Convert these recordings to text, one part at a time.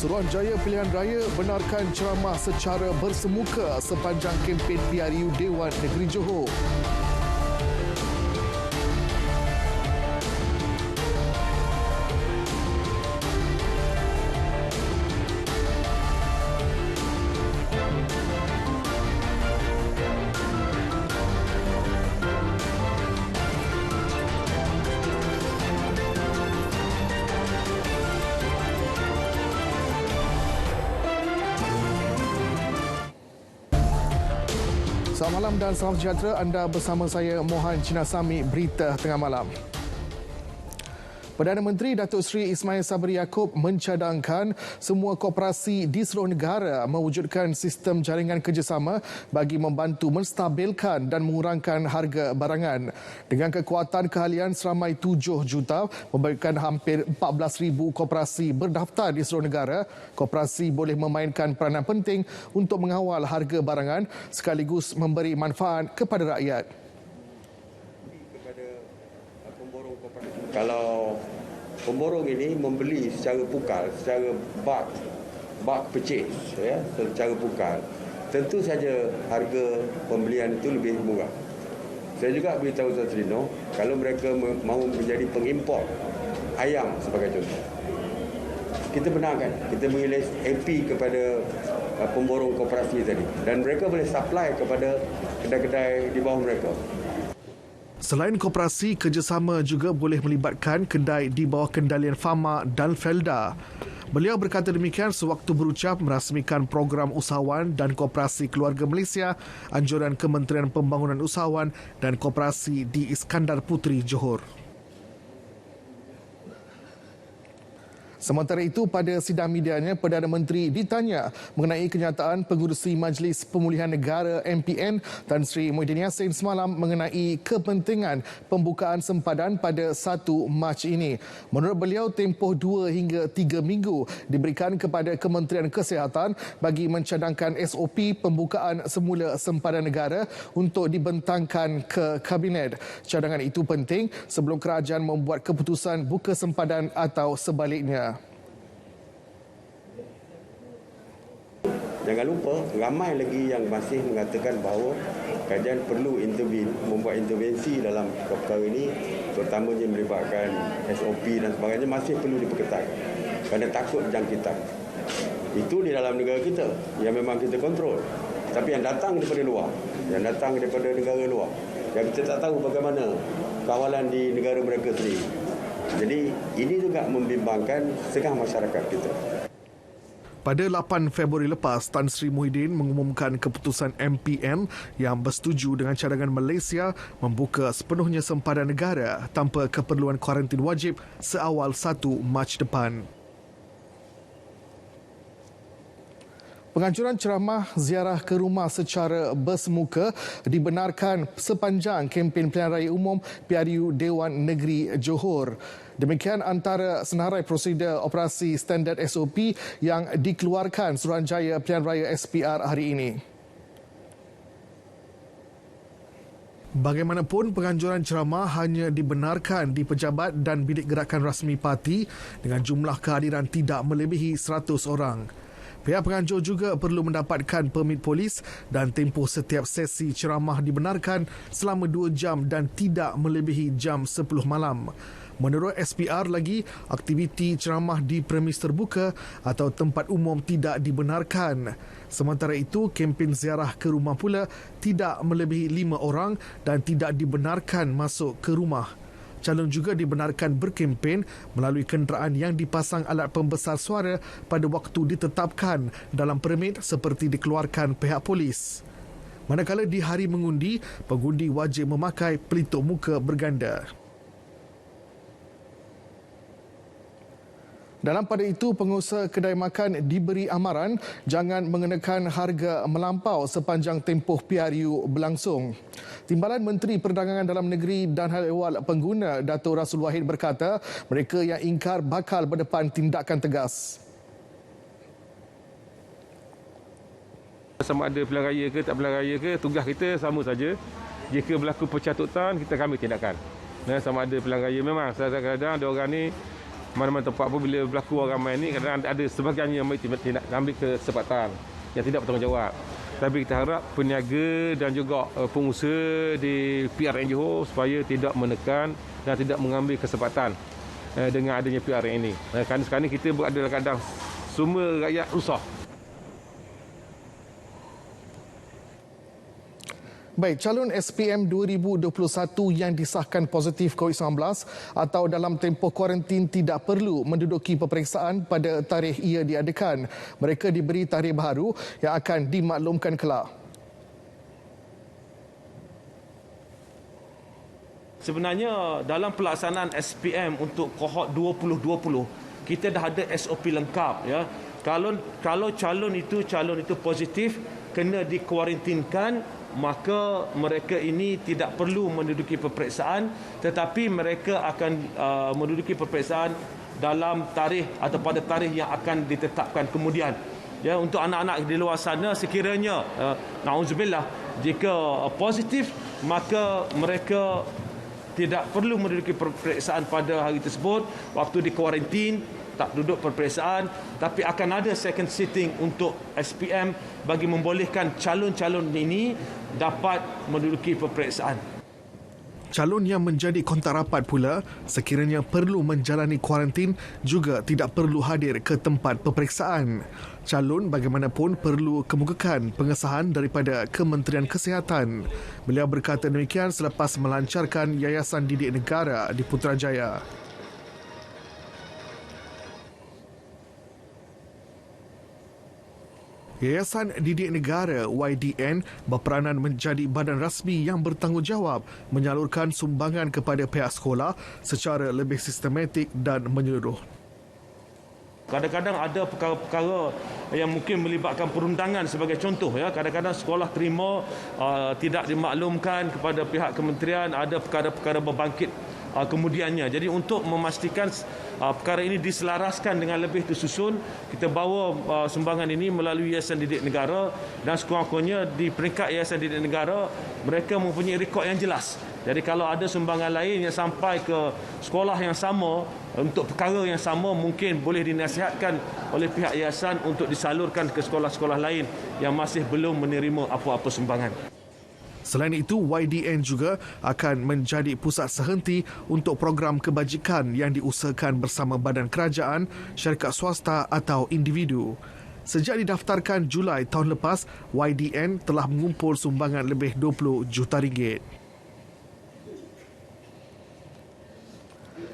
Suruhanjaya Pilihan Raya benarkan ceramah secara bersemuka sepanjang kempen PRU Dewan Negeri Johor. Selamat malam dan salam sejahtera. Anda bersama saya Mohan Cinasami, Berita Tengah Malam. Perdana Menteri Datuk Seri Ismail Sabri Yaakob mencadangkan semua koperasi di seluruh negara mewujudkan sistem jaringan kerjasama bagi membantu menstabilkan dan mengurangkan harga barangan. Dengan kekuatan keahlian seramai 7 juta, memberikan hampir 14,000 koperasi berdaftar di seluruh negara, koperasi boleh memainkan peranan penting untuk mengawal harga barangan sekaligus memberi manfaat kepada rakyat. Kalau pemborong ini membeli secara pukal, secara bulk purchase, secara pukal, tentu saja harga pembelian itu lebih murah. Saya juga beritahu Tuan Sri Noh, kalau mereka mahu menjadi pengimport ayam sebagai contoh, kita benarkan, kita beri AP kepada pemborong koperasi tadi, dan mereka boleh supply kepada kedai-kedai di bawah mereka. Selain koperasi, kerjasama juga boleh melibatkan kedai di bawah kendalian Fama dan Felda. Beliau berkata demikian sewaktu berucap merasmikan program usahawan dan koperasi keluarga Malaysia, anjuran Kementerian Pembangunan Usahawan dan Koperasi di Iskandar Puteri, Johor. Sementara itu, pada sidang medianya, Perdana Menteri ditanya mengenai kenyataan Pengerusi Majlis Pemulihan Negara MPN Tan Sri Muhyiddin Yassin semalam mengenai kepentingan pembukaan sempadan pada 1 Mac ini. Menurut beliau, tempoh 2 hingga 3 minggu diberikan kepada Kementerian Kesihatan bagi mencadangkan SOP pembukaan semula sempadan negara untuk dibentangkan ke Kabinet. Cadangan itu penting sebelum kerajaan membuat keputusan buka sempadan atau sebaliknya. Jangan lupa, ramai lagi yang masih mengatakan bahawa kerajaan perlu membuat intervensi dalam perkara ini, terutamanya melibatkan SOP dan sebagainya, masih perlu diperketat kerana takut jangkitan. Itu di dalam negara kita yang memang kita kontrol. Tapi yang datang daripada luar, yang datang daripada negara luar, yang kita tak tahu bagaimana kawalan di negara mereka sendiri. Jadi ini juga membimbangkan setengah masyarakat kita. Pada 8 Februari lepas, Tan Sri Muhyiddin mengumumkan keputusan MPN yang bersetuju dengan cadangan Malaysia membuka sepenuhnya sempadan negara tanpa keperluan kuarantin wajib seawal 1 Mac depan. Penganjuran ceramah ziarah ke rumah secara bersemuka dibenarkan sepanjang kempen Pilihan Raya Umum PRU Dewan Negeri Johor. Demikian antara senarai prosedur operasi standard SOP yang dikeluarkan Suruhanjaya Pilihan Raya SPR hari ini. Bagaimanapun, penganjuran ceramah hanya dibenarkan di pejabat dan bilik gerakan rasmi parti dengan jumlah kehadiran tidak melebihi 100 orang. Pihak penganjur juga perlu mendapatkan permit polis dan tempoh setiap sesi ceramah dibenarkan selama 2 jam dan tidak melebihi jam 10 malam. Menurut SPR lagi, aktiviti ceramah di premis terbuka atau tempat umum tidak dibenarkan. Sementara itu, kempen ziarah ke rumah pula tidak melebihi 5 orang dan tidak dibenarkan masuk ke rumah. Calon juga dibenarkan berkempen melalui kenderaan yang dipasang alat pembesar suara pada waktu ditetapkan dalam permit seperti dikeluarkan pihak polis. Manakala di hari mengundi, pengundi wajib memakai pelitup muka berganda. Dalam pada itu, pengusaha kedai makan diberi amaran jangan mengenakan harga melampau sepanjang tempoh PRU berlangsung. Timbalan Menteri Perdagangan Dalam Negeri dan Hal Ehwal Pengguna Dato' Rasul Wahid berkata mereka yang ingkar bakal berdepan tindakan tegas. Sama ada pilihan raya ke tak pilihan raya ke, tugas kita sama saja. Jika berlaku pencatutan, kita ambil tindakan. Sama ada pilihan raya, memang kadang-kadang ada orang ni Mana-mana tempat pun bila berlaku orang ramai ni, kadang ada sebahagian yang tidak ambil kesempatan yang tidak bertanggungjawab. Tapi kita harap peniaga dan juga pengusaha di PRN Johor supaya tidak menekan dan tidak mengambil kesempatan dengan adanya PRN ini. Kerana sekarang ini kita berada dalam keadaan semua rakyat susah. Baik, calon SPM 2021 yang disahkan positif COVID-19 atau dalam tempoh kuarantin tidak perlu menduduki peperiksaan pada tarikh ia diadakan. Mereka diberi tarikh baharu yang akan dimaklumkan kelak. Sebenarnya dalam pelaksanaan SPM untuk kohort 2020, kita dah ada SOP lengkap, ya. Kalau calon itu positif kena dikuarantinkan, maka mereka ini tidak perlu menduduki peperiksaan, tetapi mereka akan menduduki peperiksaan dalam tarikh atau pada tarikh yang akan ditetapkan kemudian. Ya, untuk anak-anak di luar sana sekiranya nauzubillah jika positif, maka mereka tidak perlu menduduki peperiksaan pada hari tersebut, waktu di kuarantin tak duduk peperiksaan, tapi akan ada second sitting untuk SPM bagi membolehkan calon-calon ini dapat menduduki peperiksaan. Calon yang menjadi kontak rapat pula sekiranya perlu menjalani kuarantin juga tidak perlu hadir ke tempat peperiksaan. Calon bagaimanapun perlu kemukakan pengesahan daripada Kementerian Kesihatan. Beliau berkata demikian selepas melancarkan Yayasan Didik Negara di Putrajaya. Yayasan Didik Negara YDN berperanan menjadi badan rasmi yang bertanggungjawab menyalurkan sumbangan kepada pihak sekolah secara lebih sistematik dan menyeluruh. Kadang-kadang ada perkara-perkara yang mungkin melibatkan perundangan sebagai contoh, ya. Kadang-kadang sekolah terima tidak dimaklumkan kepada pihak kementerian, ada perkara-perkara berbangkit kemudiannya. Jadi untuk memastikan perkara ini diselaraskan dengan lebih tersusun, kita bawa sumbangan ini melalui Yayasan Didik Negara, dan sekurang-kurangnya di peringkat Yayasan Didik Negara mereka mempunyai rekod yang jelas. Jadi kalau ada sumbangan lain yang sampai ke sekolah yang sama untuk perkara yang sama, mungkin boleh dinasihatkan oleh pihak yayasan untuk disalurkan ke sekolah-sekolah lain yang masih belum menerima apa-apa sumbangan. Selain itu, YDN juga akan menjadi pusat sehenti untuk program kebajikan yang diusahakan bersama badan kerajaan, syarikat swasta atau individu. Sejak didaftarkan Julai tahun lepas, YDN telah mengumpul sumbangan lebih 20 juta ringgit.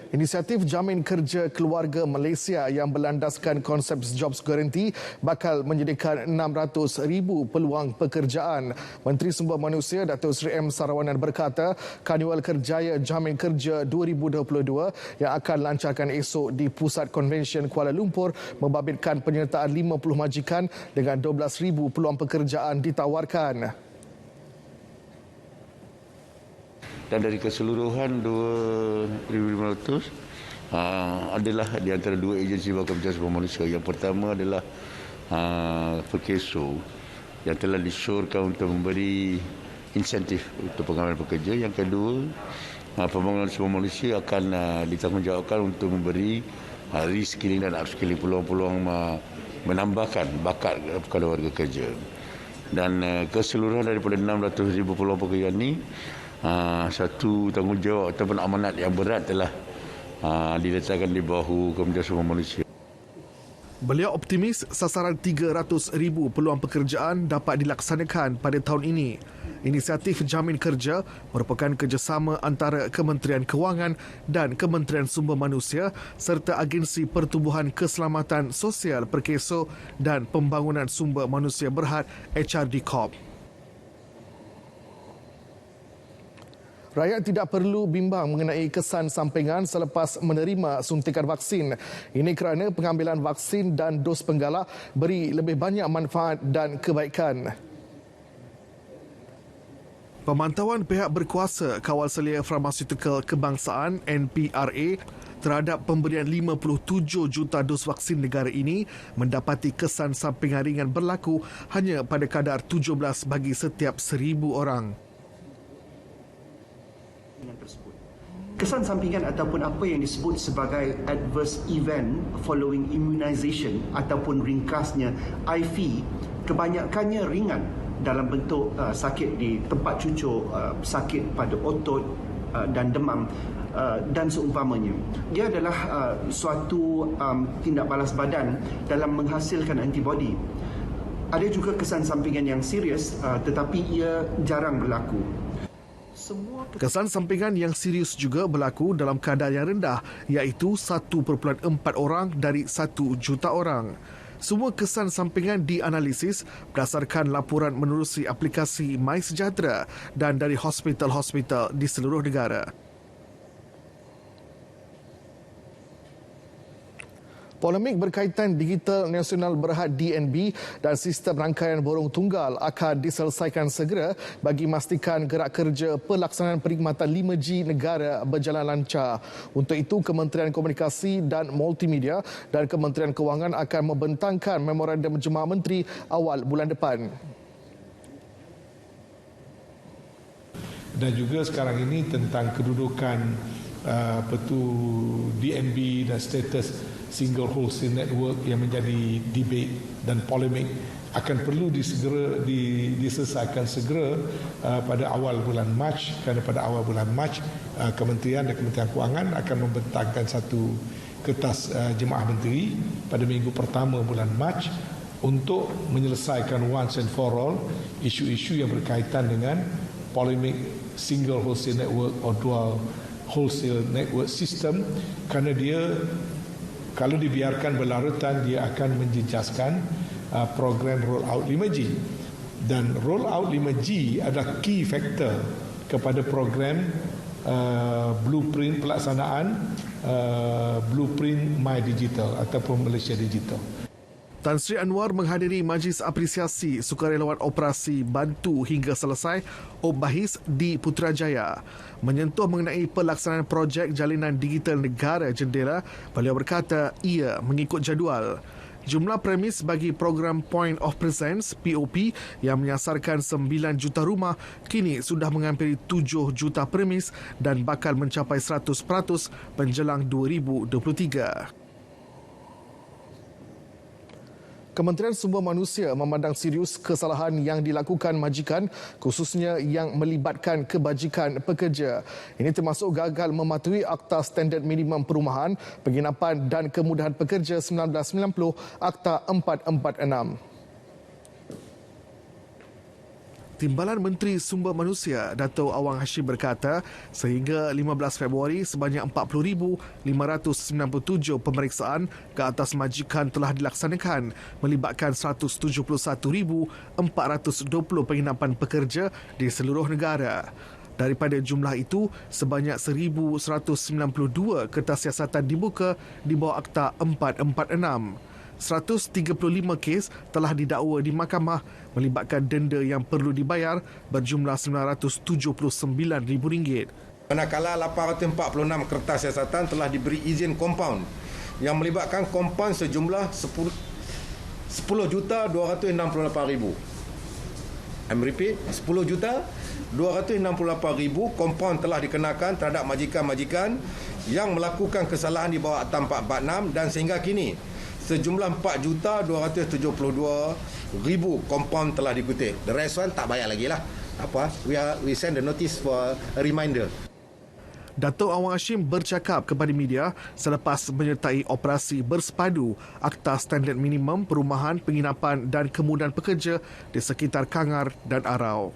Inisiatif Jamin Kerja Keluarga Malaysia yang berlandaskan konsep Jobs Guarantee bakal menyediakan 600,000 peluang pekerjaan. Menteri Sumber Manusia Datuk Seri M. Sarawanan berkata, Karnival Kerjaya Jamin Kerja 2022 yang akan lancarkan esok di Pusat Konvensyen Kuala Lumpur membabitkan penyertaan 50 majikan dengan 12,000 peluang pekerjaan ditawarkan. Dan dari keseluruhan 2,500 adalah di antara dua agensi bakal pencarian sumber manusia. Yang pertama adalah Perkeso yang telah disyorkan untuk memberi insentif untuk pengambilan pekerja. Yang kedua, pembangunan sumber manusia akan ditanggungjawabkan untuk memberi reskilling dan upskilling, peluang-peluang menambahkan bakat kepada warga kerja. Dan keseluruhan daripada 600,000 peluang pekerjaan ini, satu tanggungjawab ataupun amanat yang berat telah diletakkan di bahu Kementerian Sumber Manusia. Beliau optimis sasaran 300,000 peluang pekerjaan dapat dilaksanakan pada tahun ini. Inisiatif Jamin Kerja merupakan kerjasama antara Kementerian Kewangan dan Kementerian Sumber Manusia serta Agensi Pertubuhan Keselamatan Sosial Perkeso dan Pembangunan Sumber Manusia Berhad HRD Corp. Rakyat tidak perlu bimbang mengenai kesan sampingan selepas menerima suntikan vaksin. Ini kerana pengambilan vaksin dan dos penggalak beri lebih banyak manfaat dan kebaikan. Pemantauan pihak berkuasa Kawal Selia Farmaseutical Kebangsaan NPRA terhadap pemberian 57 juta dos vaksin negara ini mendapati kesan sampingan ringan berlaku hanya pada kadar 17 bagi setiap 1,000 orang. Kesan sampingan ataupun apa yang disebut sebagai adverse event following immunization ataupun ringkasnya IV kebanyakannya ringan dalam bentuk sakit di tempat cucuk, sakit pada otot dan demam dan seumpamanya. Dia adalah suatu tindak balas badan dalam menghasilkan antibodi. Ada juga kesan sampingan yang serius tetapi ia jarang berlaku. Kesan sampingan yang serius juga berlaku dalam kadar yang rendah, iaitu 1.4 orang dari 1 juta orang. Semua kesan sampingan dianalisis berdasarkan laporan menerusi aplikasi MySejahtera dan dari hospital-hospital di seluruh negara. Polemik berkaitan Digital Nasional Berhad DNB dan sistem rangkaian borong tunggal akan diselesaikan segera bagi memastikan gerak kerja pelaksanaan perkhidmatan 5G negara berjalan lancar. Untuk itu, Kementerian Komunikasi dan Multimedia dan Kementerian Kewangan akan membentangkan memorandum Jemaah Menteri awal bulan depan. Dan juga sekarang ini tentang kedudukan DNB dan status Single Wholesale Network yang menjadi debate dan polemik akan perlu diselesaikan segera pada awal bulan Mac, kerana pada awal bulan Mac Kementerian dan Kementerian Kewangan akan membentangkan satu kertas Jemaah Menteri pada minggu pertama bulan Mac untuk menyelesaikan once and for all isu-isu yang berkaitan dengan polemik Single Wholesale Network atau Dual Wholesale Network System, kerana dia kalau dibiarkan berlarutan dia akan menjejaskan program rollout 5G, dan rollout 5G adalah key factor kepada program blueprint pelaksanaan blueprint My Digital ataupun Malaysia Digital. Tan Sri Anwar menghadiri Majlis Apresiasi Sukarelawan Operasi Bantu hingga selesai OBAHIS di Putrajaya. Menyentuh mengenai pelaksanaan projek Jalinan Digital Negara Jendela, beliau berkata ia mengikut jadual. Jumlah premis bagi program Point of Presence POP yang menyasarkan 9 juta rumah kini sudah menghampiri 7 juta premis dan bakal mencapai 100% menjelang 2023. Kementerian Sumber Manusia memandang serius kesalahan yang dilakukan majikan khususnya yang melibatkan kebajikan pekerja. Ini termasuk gagal mematuhi Akta Standard Minimum Perumahan, Penginapan dan Kemudahan Pekerja 1990 Akta 446. Timbalan Menteri Sumber Manusia Dato' Awang Hashim berkata sehingga 15 Februari sebanyak 40,597 pemeriksaan ke atas majikan telah dilaksanakan melibatkan 171,420 penginapan pekerja di seluruh negara. Daripada jumlah itu, sebanyak 1,192 kertas siasatan dibuka di bawah Akta 446. 135 kes telah didakwa di mahkamah melibatkan denda yang perlu dibayar berjumlah RM979,000. Manakala 846 kertas siasatan telah diberi izin kompaun yang melibatkan kompaun sejumlah 10,268,000. I'm repeat, 10,268,000 kompaun telah dikenakan terhadap majikan-majikan yang melakukan kesalahan di bawah Akta 446 dan sehingga kini sejumlah 4,272,000 kompaun telah dikutip. The rest one tak bayar lagi lah. Apa? We send the notice for a reminder. Dato' Awang Hashim bercakap kepada media selepas menyertai operasi bersepadu Akta Standard Minimum Perumahan, Penginapan dan Kemudahan Pekerja di sekitar Kangar dan Arau.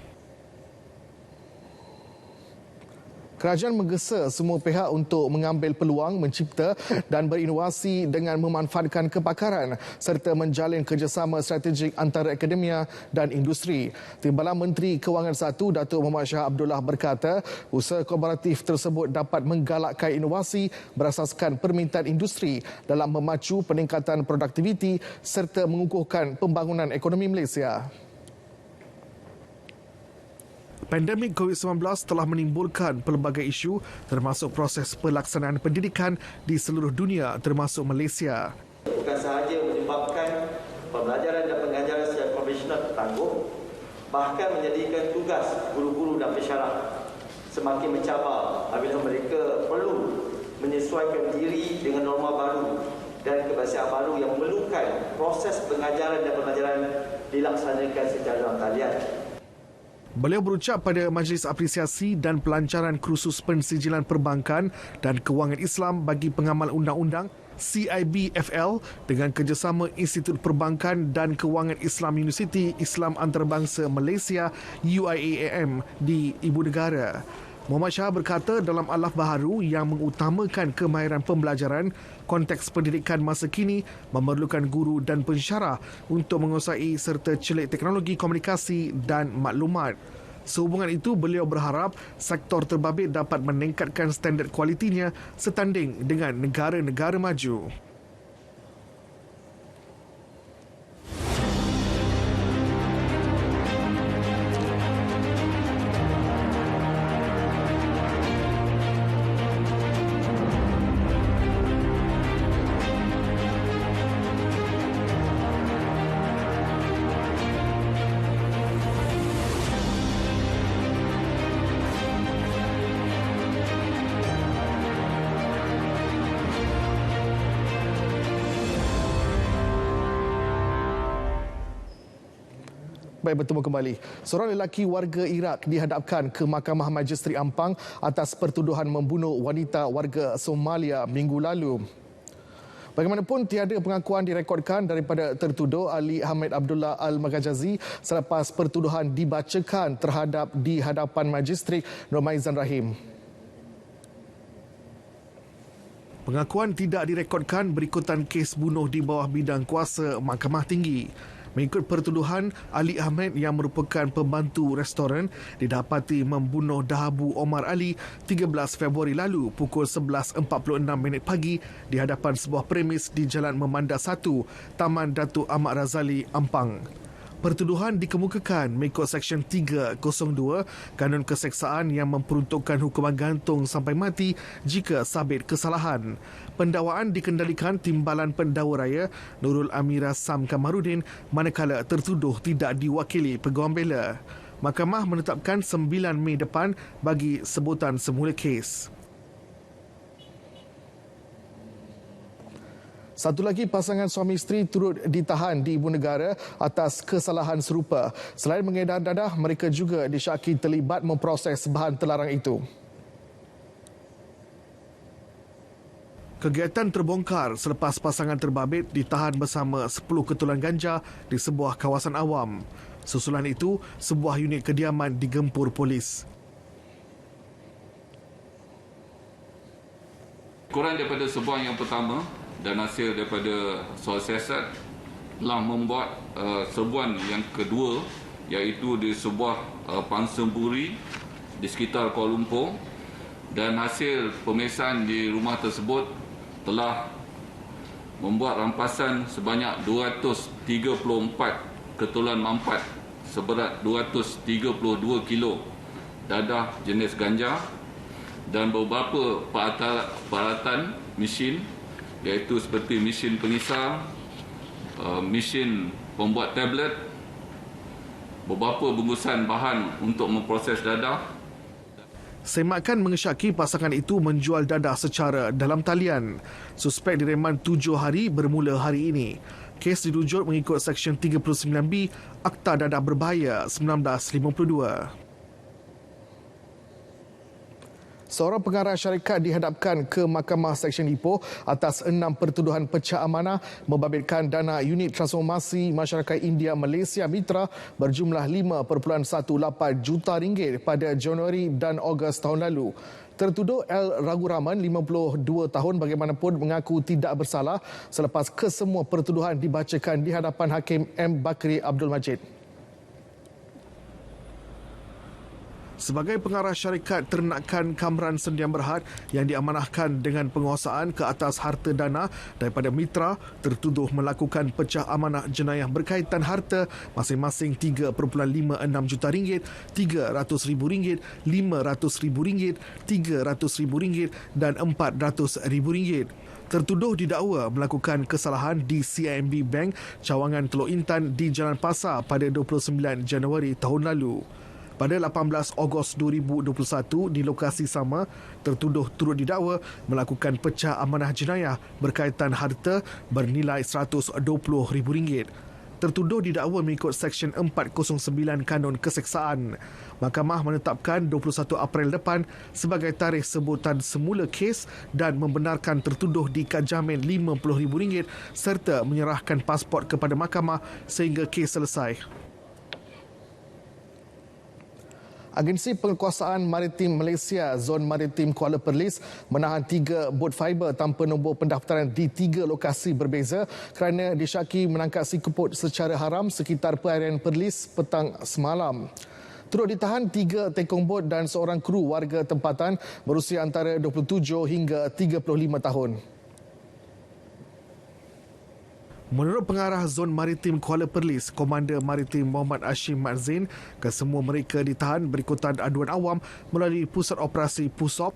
Kerajaan menggesa semua pihak untuk mengambil peluang mencipta dan berinovasi dengan memanfaatkan kepakaran serta menjalin kerjasama strategik antara akademia dan industri. Timbalan Menteri Kewangan 1 Datuk Muhammad Shah Abdullah berkata, usaha kolaboratif tersebut dapat menggalakkan inovasi berasaskan permintaan industri dalam memacu peningkatan produktiviti serta mengukuhkan pembangunan ekonomi Malaysia. Pandemik COVID-19 telah menimbulkan pelbagai isu termasuk proses pelaksanaan pendidikan di seluruh dunia termasuk Malaysia. Bukan sahaja menyebabkan pembelajaran dan pengajaran secara konvensional tertangguh, bahkan menjadikan tugas guru-guru dan pensyarah semakin mencabar apabila mereka perlu menyesuaikan diri dengan norma baru dan kebiasaan baru yang memerlukan proses pengajaran dan pembelajaran dilaksanakan secara dalam talian. Beliau berucap pada Majlis Apresiasi dan Pelancaran Kursus Pensijilan Perbankan dan Kewangan Islam bagi Pengamal Undang-Undang CIBFL dengan kerjasama Institut Perbankan dan Kewangan Islam Universiti Islam Antarabangsa Malaysia UIAM di Ibu Negara. Muhammad Shah berkata dalam alaf baharu yang mengutamakan kemahiran pembelajaran, konteks pendidikan masa kini memerlukan guru dan pensyarah untuk menguasai serta celik teknologi komunikasi dan maklumat. Sehubungan itu, beliau berharap sektor terbabit dapat meningkatkan standard kualitinya setanding dengan negara-negara maju. Baik, bertemu kembali. Seorang lelaki warga Iraq dihadapkan ke Mahkamah Majisteri Ampang atas pertuduhan membunuh wanita warga Somalia minggu lalu. Bagaimanapun, tiada pengakuan direkodkan daripada tertuduh Ali Ahmed Abdullah Al-Magajazi selepas pertuduhan dibacakan terhadap di hadapan Majisteri Nur Maizan Rahim. Pengakuan tidak direkodkan berikutan kes bunuh di bawah bidang kuasa Mahkamah Tinggi. Mengikut pertuduhan, Ali Ahmed yang merupakan pembantu restoran didapati membunuh Dahabu Omar Ali 13 Februari lalu pukul 11.46 pagi di hadapan sebuah premis di Jalan Memanda 1, Taman Datuk Ahmad Razali, Ampang. Pertuduhan dikemukakan mengikut Seksyen 302 Kanun Keseksaan yang memperuntukkan hukuman gantung sampai mati jika sabit kesalahan. Pendakwaan dikendalikan Timbalan Pendakwa Raya Nurul Amira Sam Kamarudin manakala tertuduh tidak diwakili peguam bela. Mahkamah menetapkan 9 Mei depan bagi sebutan semula kes. Satu lagi pasangan suami isteri turut ditahan di Ibu Negara atas kesalahan serupa. Selain mengedar dadah, mereka juga disyaki terlibat memproses bahan terlarang itu. Kegiatan terbongkar selepas pasangan terbabit ditahan bersama 10 ketulan ganja di sebuah kawasan awam. Susulan itu, sebuah unit kediaman digempur polis. Kurang daripada sebuah yang pertama dan hasil daripada soal siasat telah membuat serbuan yang kedua, iaitu di sebuah pangsemburi di sekitar Kuala Lumpur, dan hasil pemeriksaan di rumah tersebut telah membuat rampasan sebanyak 234 ketulan mampat seberat 232 kilo dadah jenis ganja dan beberapa peralatan mesin, iaitu seperti mesin pengisar, mesin pembuat tablet, beberapa bungkusan bahan untuk memproses dadah. Semakan mengesyaki pasangan itu menjual dadah secara dalam talian. Suspek direman 7 hari bermula hari ini. Kes dirujuk mengikut Seksyen 39B Akta Dadah Berbahaya 1952. Seorang pengarah syarikat dihadapkan ke Mahkamah Seksyen Ipoh atas 6 pertuduhan pecah amanah membabitkan dana unit transformasi masyarakat India Malaysia Mitra berjumlah 5.18 juta ringgit pada Januari dan Ogos tahun lalu. Tertuduh L. Raguraman, 52 tahun, bagaimanapun mengaku tidak bersalah selepas kesemua pertuduhan dibacakan di hadapan Hakim M. Bakri Abdul Majid. Sebagai pengarah syarikat ternakan Kamran Sendian Berhad yang diamanahkan dengan penguasaan ke atas harta dana daripada mitra, tertuduh melakukan pecah amanah jenayah berkaitan harta masing-masing RM3.56 juta, RM300,000, RM500,000, RM300,000 dan RM400,000. Tertuduh didakwa melakukan kesalahan di CIMB Bank, cawangan Teluk Intan di Jalan Pasar pada 29 Januari tahun lalu. Pada 18 Ogos 2021 di lokasi sama, tertuduh turut didakwa melakukan pecah amanah jenayah berkaitan harta bernilai RM120,000. Tertuduh didakwa mengikut Seksyen 409 Kanun Keseksaan. Mahkamah menetapkan 21 April depan sebagai tarikh sebutan semula kes dan membenarkan tertuduh dikajamin RM50,000 serta menyerahkan pasport kepada mahkamah sehingga kes selesai. Agensi Penguasaan Maritim Malaysia Zon Maritim Kuala Perlis menahan 3 bot fiber tanpa nombor pendaftaran di 3 lokasi berbeza kerana disyaki menangkap si kuput secara haram sekitar perairan Perlis petang semalam. Turut ditahan 3 tekong bot dan seorang kru warga tempatan berusia antara 27 hingga 35 tahun. Menurut pengarah Zon Maritim Kuala Perlis, Komander Maritim Muhammad Hashim Mat Zain, kesemua mereka ditahan berikutan aduan awam melalui Pusat Operasi PUSOP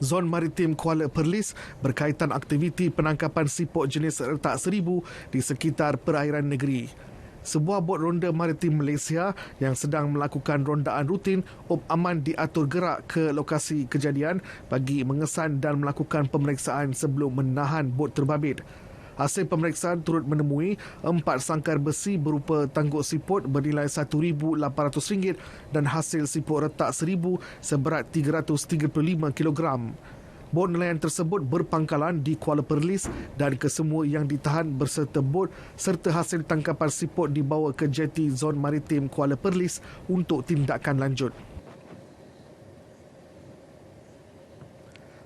Zon Maritim Kuala Perlis berkaitan aktiviti penangkapan siput jenis retak 1000 di sekitar perairan negeri. Sebuah bot ronda maritim Malaysia yang sedang melakukan rondaan rutin aman diatur gerak ke lokasi kejadian bagi mengesan dan melakukan pemeriksaan sebelum menahan bot terbabit. Hasil pemeriksaan turut menemui 4 sangkar besi berupa tangguk siput bernilai RM1,800 dan hasil siput retak 1000 seberat 335 kg. Bot nelayan tersebut berpangkalan di Kuala Perlis dan kesemua yang ditahan berserta bot serta hasil tangkapan siput dibawa ke jeti Zon Maritim Kuala Perlis untuk tindakan lanjut.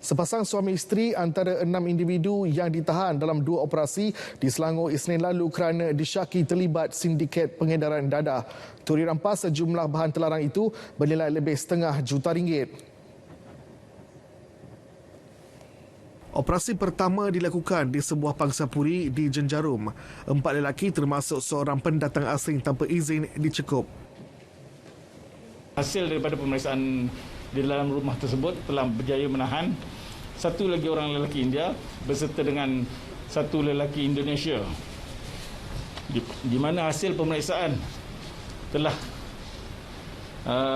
Sepasang suami isteri antara 6 individu yang ditahan dalam 2 operasi di Selangor Isnin lalu kerana disyaki terlibat sindiket pengedaran dadah. Turut dirampas sejumlah bahan terlarang itu bernilai lebih RM500,000. Operasi pertama dilakukan di sebuah pangsapuri di Jenjarum. 4 lelaki termasuk seorang pendatang asing tanpa izin dicekup. Hasil daripada pemeriksaan di dalam rumah tersebut telah berjaya menahan 1 lagi orang lelaki India berserta dengan 1 lelaki Indonesia. Di mana hasil pemeriksaan telah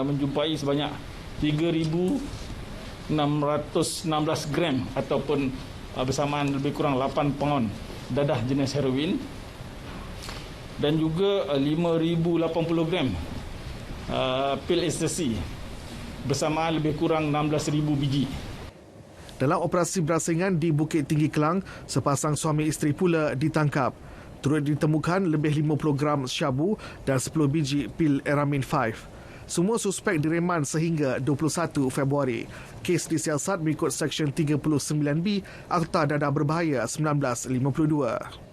menjumpai sebanyak 3,616 gram ataupun bersamaan lebih kurang 8 paun dadah jenis heroin dan juga 5,080 gram pil ekstasi bersamaan lebih kurang 16,000 biji. Dalam operasi berasingan di Bukit Tinggi Kelang, sepasang suami isteri pula ditangkap. Turut ditemukan lebih 50 gram syabu dan 10 biji pil Eramin 5. Semua suspek direman sehingga 21 Februari. Kes disiasat mengikut Seksyen 39B Akta Dadah Berbahaya 1952.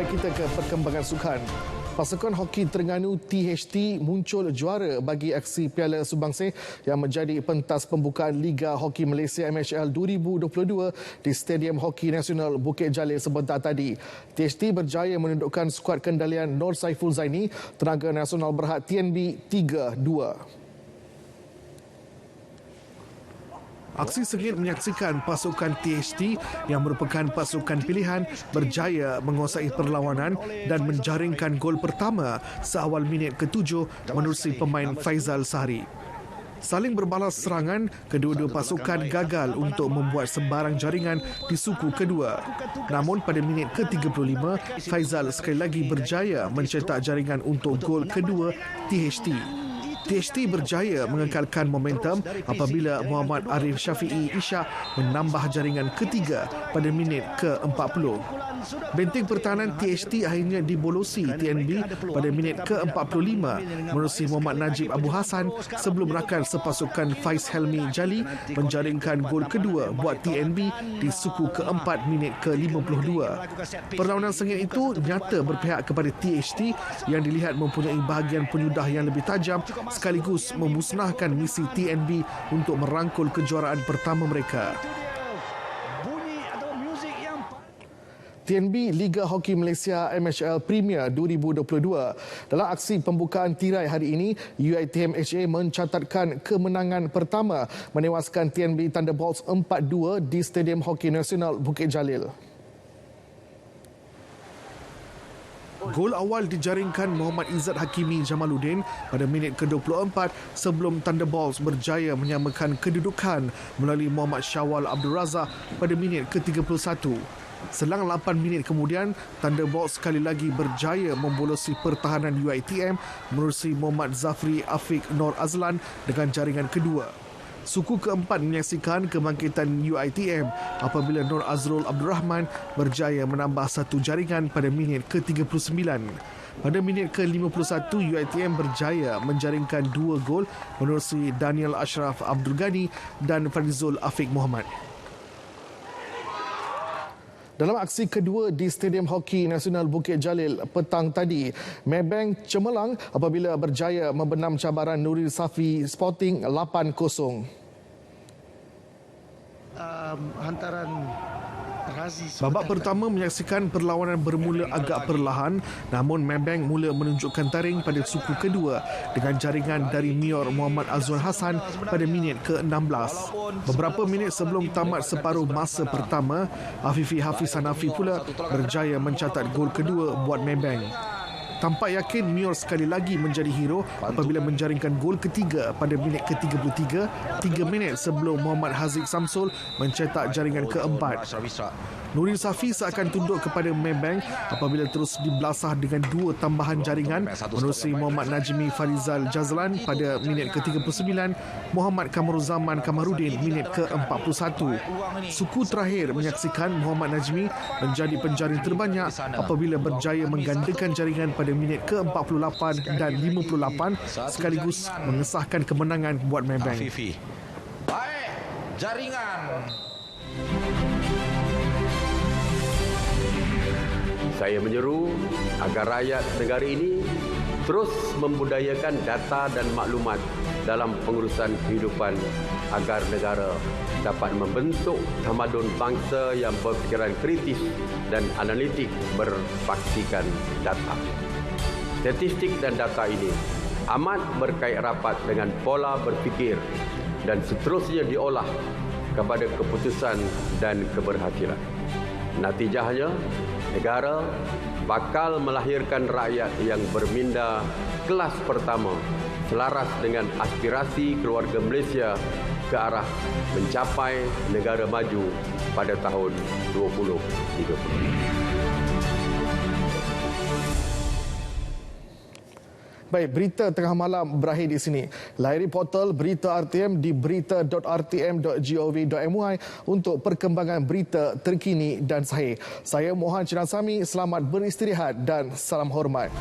Kita ke perkembangan sukan. Pasukan hoki Terengganu THT muncul juara bagi aksi Piala Subangsih yang menjadi pentas pembukaan Liga Hoki Malaysia MHL 2022 di Stadium Hoki Nasional Bukit Jalil sebentar tadi. THT berjaya menundukkan skuad kendalian Nur Saiful Zaini, tenaga nasional berhad TNB 3-2. Aksi sengit menyaksikan pasukan THT yang merupakan pasukan pilihan berjaya menguasai perlawanan dan menjaringkan gol pertama seawal minit ke-7 menerusi pemain Faizal Sahari. Saling berbalas serangan, kedua-dua pasukan gagal untuk membuat sebarang jaringan di suku kedua. Namun pada minit ke-35, Faizal sekali lagi berjaya mencetak jaringan untuk gol kedua THT. THT berjaya mengekalkan momentum apabila Muhammad Arif Syafi'i Ishak menambah jaringan ketiga pada minit ke-40. Benteng pertahanan THT akhirnya dibolosi TNB pada minit ke-45 menerusi Muhammad Najib Abu Hassan sebelum rakan sepasukan Faiz Helmi Jali menjaringkan gol kedua buat TNB di suku keempat minit ke-52. Perlawanan sengit itu nyata berpihak kepada THT yang dilihat mempunyai bahagian penyudah yang lebih tajam sekaligus memusnahkan misi TNB untuk merangkul kejuaraan pertama mereka. TNB Liga Hoki Malaysia MHL Premier 2022. Dalam aksi pembukaan tirai hari ini, UiTM HA mencatatkan kemenangan pertama menewaskan TNB Thunderbolts 4-2 di Stadium Hoki Nasional Bukit Jalil. Gol awal dijaringkan Muhammad Izzat Hakimi Jamaluddin pada minit ke-24 sebelum Thunderbolts berjaya menyamakan kedudukan melalui Muhammad Syawal Abdul Razak pada minit ke-31. Selang 8 minit kemudian, Thunderbolts sekali lagi berjaya membolosi pertahanan UiTM menerusi Muhammad Zafri Afiq Nur Azlan dengan jaringan kedua. Suku keempat menyaksikan kebangkitan UiTM apabila Nur Azrul Abdul Rahman berjaya menambah satu jaringan pada minit ke-39. Pada minit ke-51, UiTM berjaya menjaringkan 2 gol menerusi Daniel Ashraf Abdul Ghani dan Farizul Afiq Muhammad. Dalam aksi kedua di Stadium Hoki Nasional Bukit Jalil petang tadi, Maybank cemerlang apabila berjaya membenam cabaran Nurul Safi Sporting 8-0. Babak pertama menyaksikan perlawanan bermula agak perlahan, namun Maybank mula menunjukkan taring pada suku kedua dengan jaringan dari Mior Muhammad Azwan Hassan pada minit ke-16. Beberapa minit sebelum tamat separuh masa pertama, Afifi Hafiz Hanafi pula berjaya mencatat gol kedua buat Maybank. Tampak yakin Mior sekali lagi menjadi hero apabila menjaringkan gol ketiga pada minit ke-33, 3 minit sebelum Muhammad Haziq Samsul mencetak jaringan keempat. Nurul Safi seakan tunduk kepada Maybank apabila terus dibelasah dengan 2 tambahan jaringan menerusi Muhammad Najmi Farizal Jazlan pada minit ke-39, Muhammad Kamaruzzaman Kamarudin minit ke-41. Suku terakhir menyaksikan Muhammad Najmi menjadi penjaring terbanyak apabila berjaya menggandakan jaringan pada minit ke-48 dan 58 sekaligus mengesahkan kemenangan buat Maybank. Baik, jaringan. Saya menyeru agar rakyat negara ini terus membudayakan data dan maklumat dalam pengurusan kehidupan agar negara dapat membentuk tamadun bangsa yang berfikiran kritis dan analitik berpaksikan data. Statistik dan data ini amat berkait rapat dengan pola berfikir dan seterusnya diolah kepada keputusan dan keberhasilan. Natijahnya, negara bakal melahirkan rakyat yang berminda kelas pertama selaras dengan aspirasi keluarga Malaysia ke arah mencapai negara maju pada tahun 2030. Baik, berita tengah malam berakhir di sini. Layari portal Berita RTM di berita.rtm.gov.my untuk perkembangan berita terkini dan sahih. Saya Mohan Chinasami, selamat beristirahat dan salam hormat.